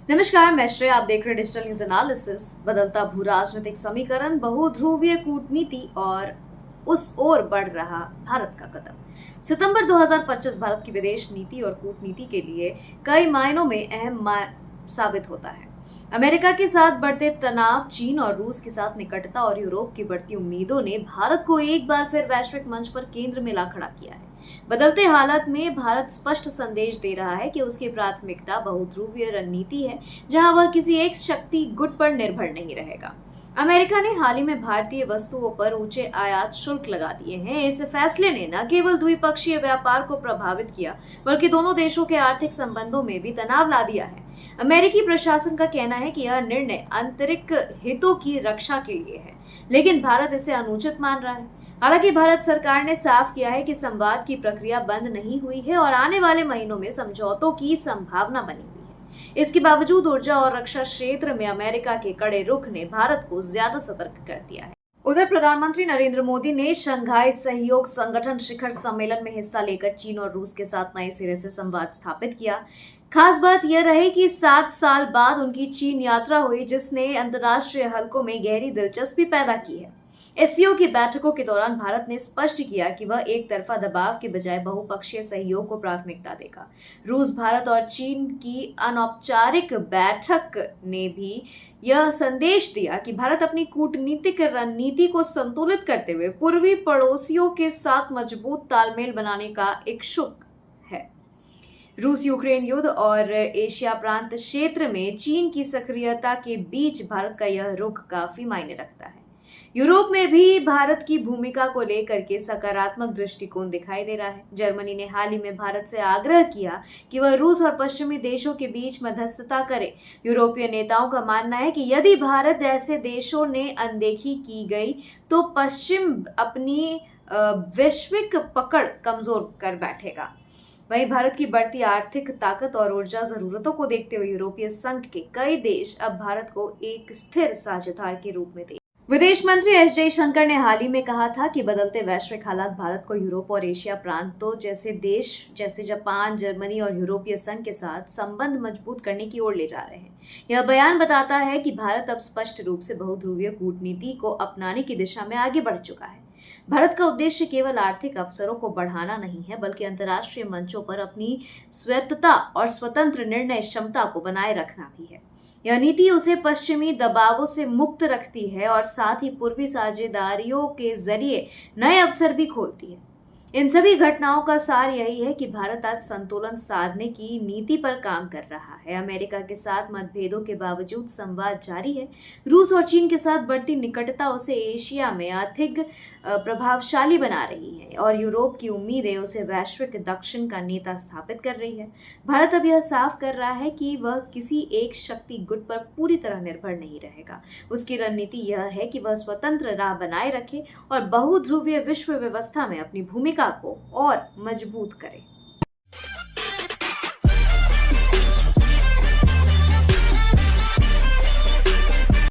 नमस्कार, मैं श्रेया। आप देख रहे हैं डिजिटल न्यूज एनालिसिस। बदलता भू राजनीतिक समीकरण, बहुध्रुवीय कूटनीति और उस ओर बढ़ रहा भारत का कदम। सितंबर 2025 भारत की विदेश नीति और कूटनीति के लिए कई मायनों में साबित होता है। अमेरिका के साथ बढ़ते तनाव, चीन और रूस के साथ निकटता और यूरोप की बढ़ती उम्मीदों ने भारत को एक बार फिर वैश्विक मंच पर केंद्र में ला खड़ा किया है। बदलते हालात में भारत स्पष्ट संदेश दे रहा है कि उसकी प्राथमिकता बहुध्रुवीय रणनीति है, जहां वह किसी एक शक्ति गुट पर निर्भर नहीं रहेगा। अमेरिका ने हाल ही में भारतीय वस्तुओं पर ऊंचे आयात शुल्क लगा दिए हैं। इस फैसले ने न केवल द्विपक्षीय व्यापार को प्रभावित किया, बल्कि दोनों देशों के आर्थिक संबंधों में भी तनाव ला दिया है। अमेरिकी प्रशासन का कहना है कि यह निर्णय आंतरिक हितों की रक्षा के लिए है, लेकिन भारत इसे अनुचित मान रहा है। हालांकि भारत सरकार ने साफ किया है कि संवाद की प्रक्रिया बंद नहीं हुई है और आने वाले महीनों में समझौतों की संभावना बनी हुई है। इसके बावजूद ऊर्जा और रक्षा क्षेत्र में अमेरिका के कड़े रुख ने भारत को ज्यादा सतर्क कर दिया है। उधर प्रधानमंत्री नरेंद्र मोदी ने शंघाई सहयोग संगठन शिखर सम्मेलन में हिस्सा लेकर चीन और रूस के साथ नए सिरे से संवाद स्थापित किया। खास बात यह रही कि 7 साल बाद उनकी चीन यात्रा हुई, जिसने अंतर्राष्ट्रीय हलकों में गहरी दिलचस्पी पैदा की है। एससीओ की बैठकों के दौरान भारत ने स्पष्ट किया कि वह एक तरफा दबाव के बजाय बहुपक्षीय सहयोग को प्राथमिकता देगा। रूस, भारत और चीन की अनौपचारिक बैठक ने भी यह संदेश दिया कि भारत अपनी कूटनीतिक रणनीति को संतुलित करते हुए पूर्वी पड़ोसियों के साथ मजबूत तालमेल बनाने का इच्छुक है। रूस यूक्रेन युद्ध और एशिया प्रांत क्षेत्र में चीन की सक्रियता के बीच भारत का यह रुख काफी मायने रखता है। यूरोप में भी भारत की भूमिका को लेकर के सकारात्मक दृष्टिकोण दिखाई दे रहा है। जर्मनी ने हाल ही में भारत से आग्रह किया कि वह रूस और पश्चिमी देशों के बीच मध्यस्थता करे। यूरोपीय नेताओं का मानना है कि यदि भारत जैसे देशों ने अनदेखी की गई तो पश्चिम अपनी वैश्विक पकड़ कमजोर कर बैठेगा। वहीं भारत की बढ़ती आर्थिक ताकत और ऊर्जा जरूरतों को देखते हुए यूरोपीय संघ के कई देश अब भारत को एक स्थिर साझेदार के रूप में देख। विदेश मंत्री एस जयशंकर ने हाल ही में कहा था कि बदलते वैश्विक हालात भारत को यूरोप और एशिया प्रांतों जैसे देश जैसे जापान, जर्मनी और यूरोपीय संघ के साथ संबंध मजबूत करने की ओर ले जा रहे हैं। यह बयान बताता है कि भारत अब स्पष्ट रूप से बहुध्रुवीय कूटनीति को अपनाने की दिशा में आगे बढ़ चुका है। भारत का उद्देश्य केवल आर्थिक अवसरों को बढ़ाना नहीं है, बल्कि अंतर्राष्ट्रीय मंचों पर अपनी स्वायत्तता और स्वतंत्र निर्णय क्षमता को बनाए रखना भी है। यह नीति उसे पश्चिमी दबावों से मुक्त रखती है और साथ ही पूर्वी साझेदारियों के जरिए नए अवसर भी खोलती है। इन सभी घटनाओं का सार यही है कि भारत आज संतुलन साधने की नीति पर काम कर रहा है। अमेरिका के साथ मतभेदों के बावजूद संवाद जारी है। रूस और चीन के साथ बढ़ती निकटता उसे एशिया में अधिक प्रभावशाली बना रही है और यूरोप की उम्मीदें उसे वैश्विक दक्षिण का नेता स्थापित कर रही है। भारत अब यह साफ कर रहा है कि वह किसी एक शक्ति गुट पर पूरी तरह निर्भर नहीं रहेगा। उसकी रणनीति यह है कि वह स्वतंत्र राह बनाए रखे और बहुध्रुवीय विश्व व्यवस्था में अपनी भूमिका को और मजबूत करे।